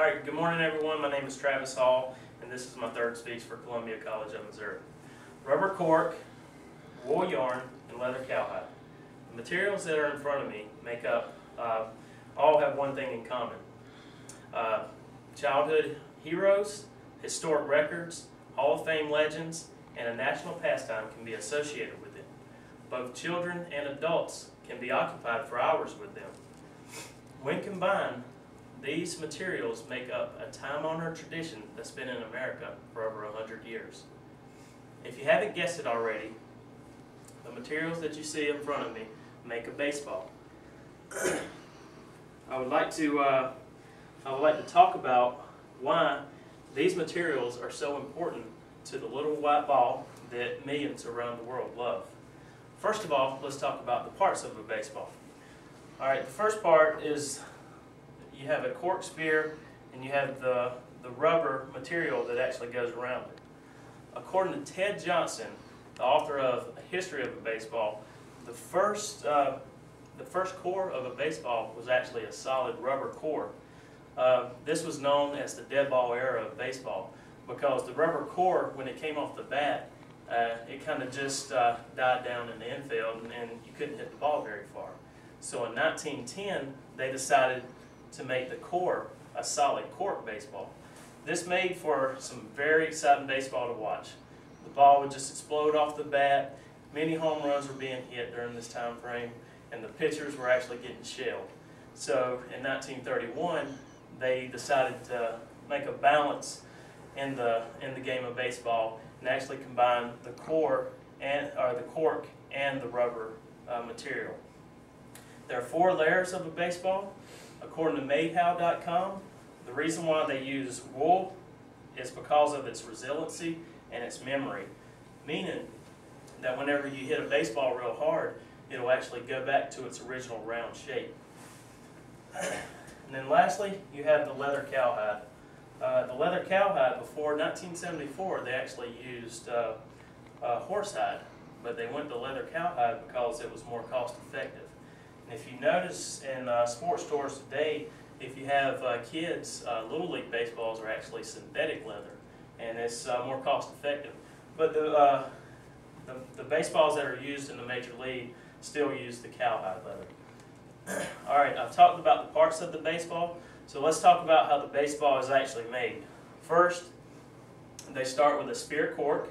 Alright, good morning everyone. My name is Travis Hall, and this is my third speech for Columbia College of Missouri. Rubber cork, wool yarn, and leather cowhide. The materials that are in front of me make up, all have one thing in common. Childhood heroes, historic records, Hall of Fame legends, and a national pastime can be associated with them. Both children and adults can be occupied for hours with them. When combined, these materials make up a time-honored tradition that's been in America for over 100 years. If you haven't guessed it already, the materials that you see in front of me make a baseball. I would like to talk about why these materials are so important to the little white ball that millions around the world love. First of all, let's talk about the parts of a baseball. All right, the first part is you have a cork spear and you have the rubber material that actually goes around it. According to Ted Johnson, the author of A History of a Baseball, the first core of a baseball was actually a solid rubber core. This was known as the dead ball era of baseball because the rubber core, when it came off the bat, it kind of just died down in the infield and you couldn't hit the ball very far. So in 1910, they decided to make the core a solid cork baseball. This made for some very exciting baseball to watch. The ball would just explode off the bat, many home runs were being hit during this time frame, and the pitchers were actually getting shelled. So in 1931, they decided to make a balance in the game of baseball and actually combine the cork and the rubber material. There are 4 layers of a baseball. According to MadeHow.com, the reason why they use wool is because of its resiliency and its memory, meaning that whenever you hit a baseball real hard, it'll actually go back to its original round shape. And then lastly, you have the leather cowhide. The leather cowhide, before 1974, they actually used horsehide, but they went to leather cowhide because it was more cost effective. And if you notice in sports stores today, if you have kids, Little League baseballs are actually synthetic leather, and it's more cost effective. But the baseballs that are used in the Major League still use the cowhide leather. All right, I've talked about the parts of the baseball, so let's talk about how the baseball is actually made. First, they start with a spear cork,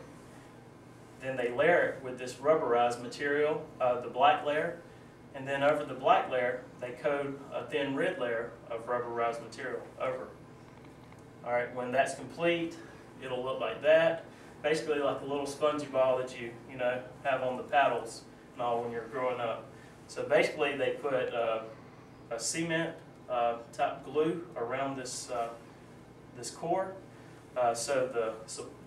then they layer it with this rubberized material, the black layer, and then over the black layer, they coat a thin red layer of rubberized material over. All right, when that's complete, it'll look like that. Basically like a little spongy ball that you have on the paddles and all when you're growing up. So basically they put a cement type glue around this core so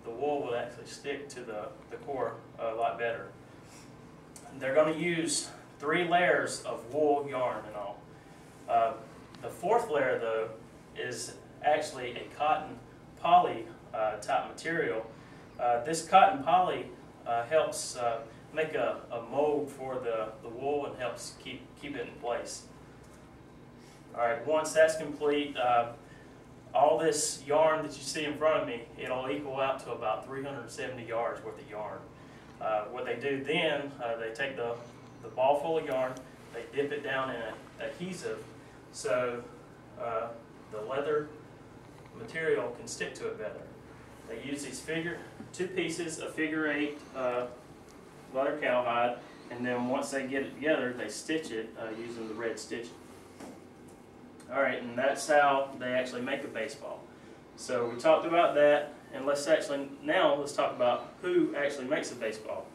the wool will actually stick to the core a lot better. They're going to use 3 layers of wool yarn and all. The 4th layer, though, is actually a cotton poly type material. This cotton poly helps make a mold for the wool and helps keep it in place. All right, once that's complete, all this yarn that you see in front of me, it'll equal out to about 370 yards worth of yarn. What they do then, they take the ball full of yarn, they dip it down in adhesive so the leather material can stick to it better. They use these 2 pieces of figure-8 leather cowhide, and then once they get it together, they stitch it using the red stitching. Alright, and that's how they actually make a baseball. So we talked about that, and let's talk about who actually makes a baseball.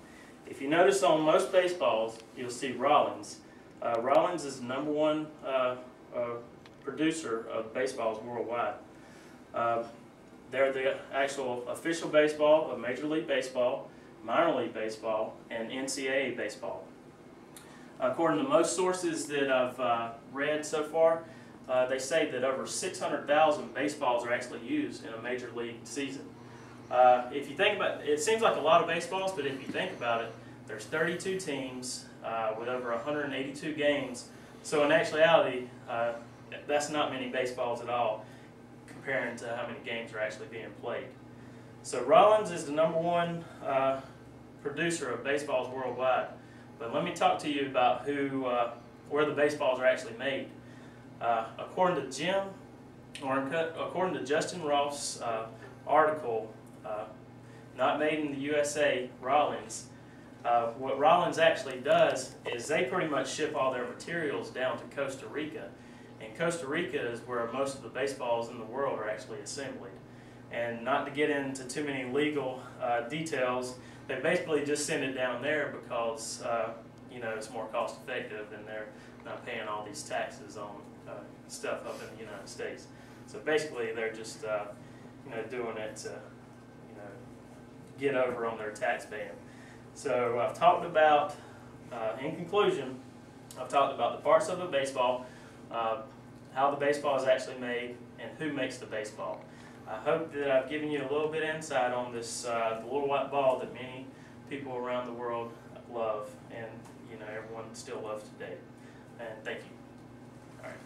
If you notice on most baseballs, you'll see Rollins. Rollins is the #1 producer of baseballs worldwide. They're the actual official baseball of Major League Baseball, Minor League Baseball, and NCAA baseball. According to most sources that I've read so far, they say that over 600,000 baseballs are actually used in a Major League season. If you think about it, it seems like a lot of baseballs, but if you think about it, there's 32 teams with over 182 games. So in actuality, that's not many baseballs at all. comparing to how many games are actually being played. So Rollins is the #1 producer of baseballs worldwide. But let me talk to you about where the baseballs are actually made. According to Justin Ross' article, Not Made in the USA, Rollins, what Rollins actually does is they pretty much ship all their materials down to Costa Rica. And Costa Rica is where most of the baseballs in the world are actually assembled. And not to get into too many legal details, they basically just send it down there because it's more cost effective and they're not paying all these taxes on stuff up in the United States. So basically they're just doing it to get over on their tax ban. So I've talked about, in conclusion, I've talked about the parts of a baseball, how the baseball is actually made, and who makes the baseball. I hope that I've given you a little bit of insight on this the little white ball that many people around the world love, and everyone still loves today. And thank you. All right.